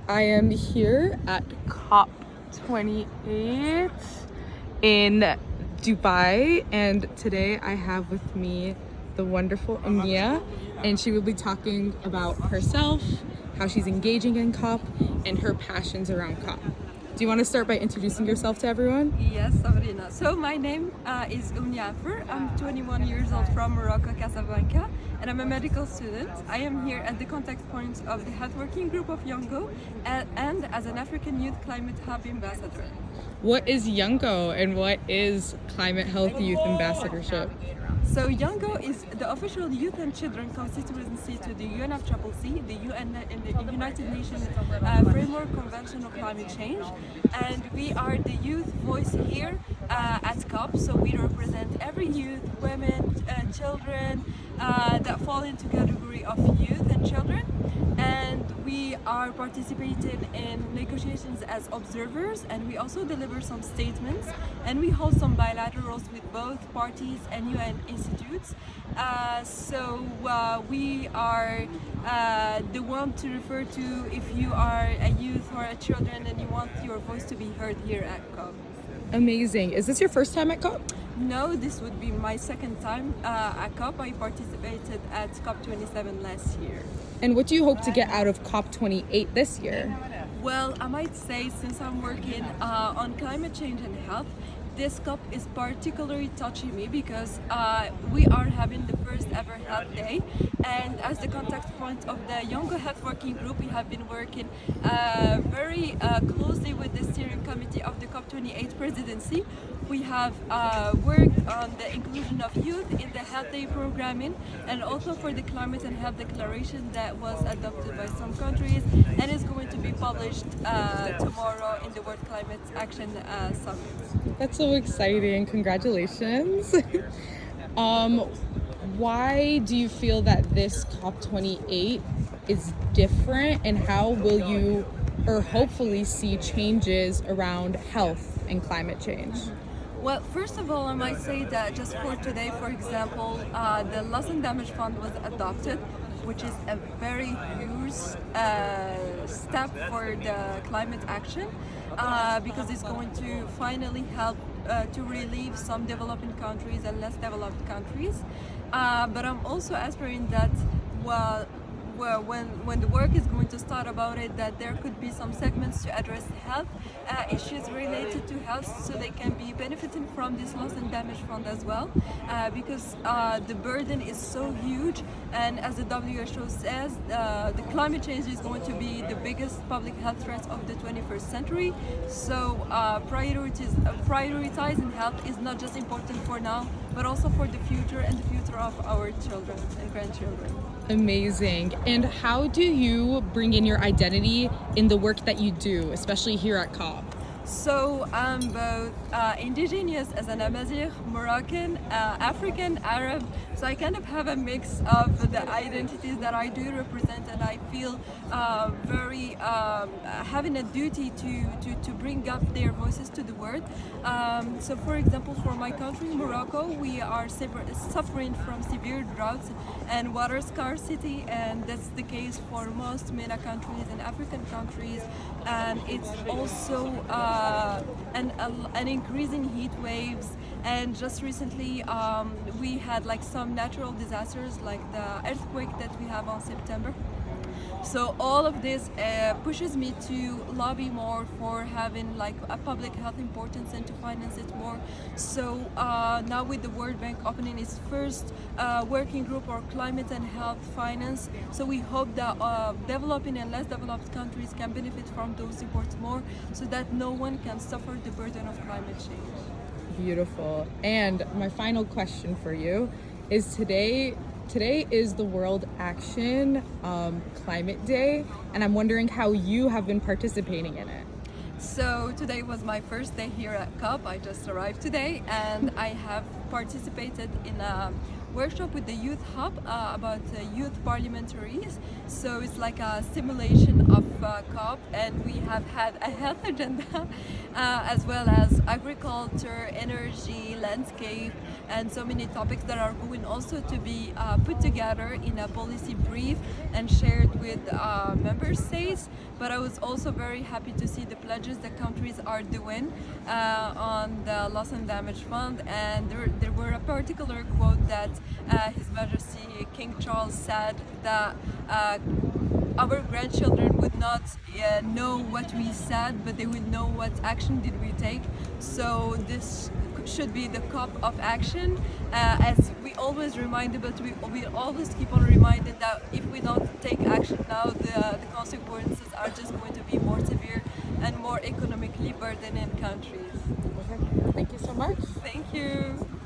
I am here at COP28 in Dubai, and today I have with me the wonderful Oumnia, and she will be talking about herself, how she's engaging in COP, and her passions around COP. Do you want to start by introducing yourself to everyone? Yes, Sabrina. So my name is Oumnia Anfer. I'm 21 years old from Morocco, Casablanca, and I'm a medical student. I am here at the Contact Point of the Health Working Group of YOUNGO and as an African Youth Climate Hub ambassador. What is YOUNGO and what is Climate Health Youth Ambassadorship? So YOUNGO is the official youth and children constituency to the UNFCCC, the UN in the United Nations Framework Convention on Climate Change, and we are the youth voice here at COP. So we represent every youth, women, children that fall into category of youth and children, and we are participating in negotiations as observers, and we also deliver some statements, and we hold some bilaterals with both parties and UN institutes. We are the one to refer to if you are a youth or a children and you want your voice to be heard here at COP. Amazing. Is this your first time at COP? No, this would be my second time at COP. I participated at COP27 last year. And what do you hope to get out of COP28 this year? Well, I might say, since I'm working on climate change and health, this COP is particularly touching me because we are having the first ever health day, and as the contact point of the YOUNGO Health Working Group, we have been working very closely with the steering committee of the COP28 presidency. We have worked on the inclusion of youth in the Health Day programming, and also for the Climate and Health Declaration that was adopted by some countries and is going to be published tomorrow in the World Climate Action Summit. That's so exciting. Congratulations. Why do you feel that this COP28 is different, and how will you or hopefully see changes around health and climate change? Well, first of all, I might say that just for today, for example, the loss and damage fund was adopted, which is a very huge step for the climate action because it's going to finally help to relieve some developing countries and less developed countries. But I'm also aspiring that when the work is going to start about it, that there could be some segments to address health issues related to health, so they can be benefiting from this loss and damage fund as well, because the burden is so huge, and as the WHO says, the climate change is going to be the biggest public health threat of the 21st century. So prioritizing health is not just important for now, but also for the future and the future of our children and grandchildren. Amazing. And how do you bring in your identity in the work that you do, especially here at COP? So I'm both indigenous as an Amazigh, Moroccan, African, Arab. So I kind of have a mix of the identities that I do represent, and I feel very having a duty to bring up their voices to the world. So for example, for my country, Morocco, we are suffering from severe droughts and water scarcity, and that's the case for most MENA countries and African countries. And it's also an increasing heat waves, and just recently we had like some natural disasters like the earthquake that we have on September. So all of this pushes me to lobby more for having like a public health importance and to finance it more. So now with the World Bank opening its first working group on climate and health finance, so we hope that developing and less developed countries can benefit from those supports more, so that no one can suffer the burden of climate change. Beautiful. And my final question for you is today is the World Action Climate Day, and I'm wondering how you have been participating in it. So today was my first day here at COP. I just arrived today, and I have participated in a workshop with the Youth Hub about youth parliamentaries. So it's like a simulation of COP, and we have had a health agenda as well as agriculture, energy, landscape, and so many topics that are going also to be put together in a policy brief and shared with member states. But I was also very happy to see the pledges the countries are doing on the loss and damage fund, and there were a particular quote that His Majesty King Charles said that our grandchildren would not know what we said, but they would know what action did we take. So this should be the COP of action, as we always reminded, but we always keep on reminded that if we don't take action now, the consequences are just going to be more severe and more economically burdening countries. Okay. Thank you so much. Thank you.